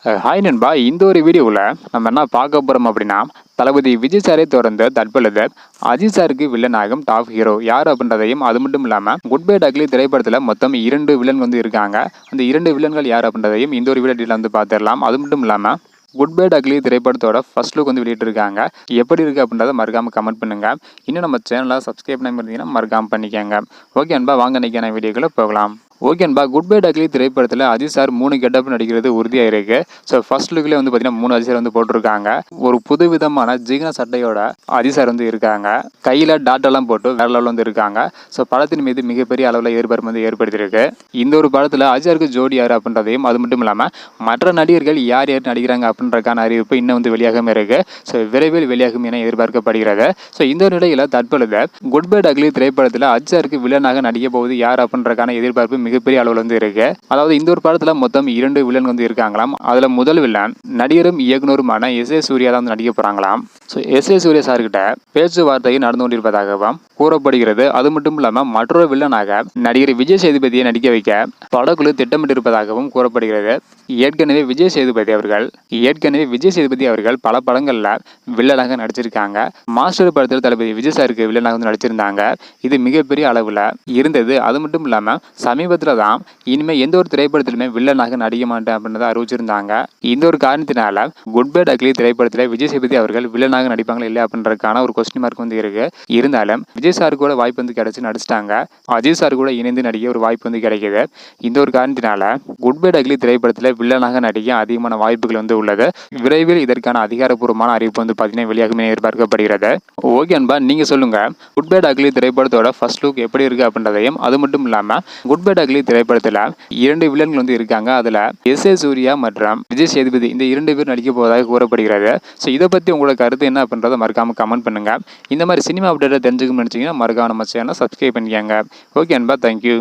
Hi நண்பா, இந்த ஒரு வீடியோவில் நம்ம என்ன பார்க்க போகிறோம் அப்படின்னா, தளபதி விஜய் சாரை தொடர்ந்து தற்பொழுது அஜித் சாருக்கு வில்லனாகும் டாப் ஹீரோ யார் அப்படின்றதையும், அது மட்டும் இல்லாமல் குட் பை டக்லி திரைப்படத்தில் மொத்தம் 2 வில்லன் இருக்காங்க. அந்த 2 வில்லன்கள் யார் அப்படின்றதையும் இந்த ஒரு வீடியோ பார்த்துடலாம். அது மட்டும் இல்லாமல் குட் பை டக்லி திரைப்படத்தோட ஃபர்ஸ்ட் லுக் வெளியிட்டிருக்காங்க. எப்படி இருக்குது அப்படின்றத மறக்காமல் கமெண்ட் பண்ணுங்கள். இன்னும் நம்ம சேனலை சப்ஸ்கிரைப் பண்ணி இருந்தீங்கன்னா மறக்காமல் பண்ணிக்கோங்க. ஓகே நண்பா, வாங்க இன்றைக்கான வீடியோக்குள்ளே போகலாம். ஓகே நண்பா, குட் பை டக்லி திரைப்படத்தில் அஜித் சார் 3 கெட்டப் நடிக்கிறது உறுதியாக இருக்குது. ஸோ ஃபர்ஸ்ட் லுக்லேயே பார்த்தீங்கன்னா 3 அஜித் சார் போட்டிருக்காங்க. ஒரு புது விதமான ஜிகின சட்டையோட அஜித் சார் இருக்காங்க. கையில் டாட்டெல்லாம் போட்டு வேற லெவலில் இருக்காங்க. ஸோ படத்தின் மீது மிகப்பெரிய அளவில் எதிர்பார்ப்பு ஏற்படுத்தியிருக்கு. இந்த ஒரு படத்தில் அஜித் சாருக்கு ஜோடி யார் அப்படின்றதையும், அது மட்டும் இல்லாமல் மற்ற நடிகர்கள் யார் யார் நடிக்கிறாங்க அப்படின்றக்கான அறிவிப்பு இன்னும் வெளியாகாமல் இருக்கு. ஸோ விரைவில் வெளியாகும் என எதிர்பார்க்கப்படுகிறது. ஸோ இந்த நிலையில் தற்பொழுது குட் பை டக்லி திரைப்படத்தில் அஜித் சாருக்கு வில்லனாக நடிக்க போகுது யார் அப்படின்றக்கான எதிர்பார்ப்பு மிகப்பெரிய அளவில் இருக்கு. அதாவது இந்த ஒரு படத்துல மொத்தம் 2 வில்லன் இருக்காங்களாம். அதுல முதல் வில்லன் நடிகரும் இயக்குனருமான எஸ்.ஏ. சூர்யா தான் நடிக்க போறாங்களாம். So SA. சூர்யா சார்கிட்ட பேச்சுவார்த்தை நடந்து கொண்டிருப்பதாகவும் கூறப்படுகிறது. அது மட்டும் இல்லாமல் மற்றொரு வில்லனாக நடிகர் விஜய் சேதுபதியை நடிக்க வைக்க படக்குழு திட்டமிட்டிருப்பதாகவும் கூறப்படுகிறது. ஏற்கனவே விஜய் சேதுபதி அவர்கள் பல படங்கள்ல வில்லனாக நடிச்சிருக்காங்க. மாஸ்டர் படத்தில் தளபதி விஜய் சாருக்கு வில்லனாக நடிச்சிருந்தாங்க. இது மிகப்பெரிய அளவுல இருந்தது. அது மட்டும் இல்லாம சமீபத்தில் தான் இனிமேல் எந்த ஒரு திரைப்படத்திலுமே வில்லனாக நடிக்க மாட்டேன் அப்படின்றத அறிவிச்சிருந்தாங்க. இந்த ஒரு காரணத்தினால குட் பை டக்லி திரைப்படத்தில் விஜய் சேதுபதி அவர்கள் வில்லனாக நடிப்பாங்களா இல்லை அப்படின்றதுக்கான ஒரு கொஸ்டின் மார்க் இருக்கு. இருந்தாலும் விஜய் சார் கூட வாய்ப்பு கிடைச்சு நடிச்சிட்டாங்க. அஜித் சார் கூட இணைந்து நடிக்க ஒரு வாய்ப்பு கிடைக்குது. இந்த ஒரு காரணத்தினால குட் பை டக்லி திரைப்படத்தில் வில்லனாக நடிக்க அதிகமான வாய்ப்புகள் உள்ளது. விரைவில் இதற்கான அதிகாரப்பூர்வமான அறிவிப்பு பார்த்தீங்கன்னா வெளியாகும் என எதிர்பார்க்கப்படுகிறது. ஓகே அன்பா, நீங்க சொல்லுங்க, குட் பை டக்லி திரைப்படத்தோட ஃபர்ஸ்ட் லுக் எப்படி இருக்கு அப்படின்றதையும், அது மட்டும் இல்லாம குட் பை டக்லி திரைப்படத்தில் 2 வில்லன்கள் இருக்காங்க. அதுல எஸ்.ஏ. சூர்யா மற்றும் விஜய் சேதுபதி இந்த 2 பேர் நடிக்க போவதாக கூறப்படுகிறது. ஸோ இதை பத்தி உங்களோட கருத்து என்ன அப்படின்றத மறக்காம கமெண்ட் பண்ணுங்க. இந்த மாதிரி சினிமா அப்டேட்டை தெரிஞ்சுக்கணும்னு நினைச்சீங்கன்னா மறக்காம நம்ம சேனலை சப்ஸ்கிரைப் பண்ணிக்கோங்க. ஓகே அன்பா, தேங்க்யூ.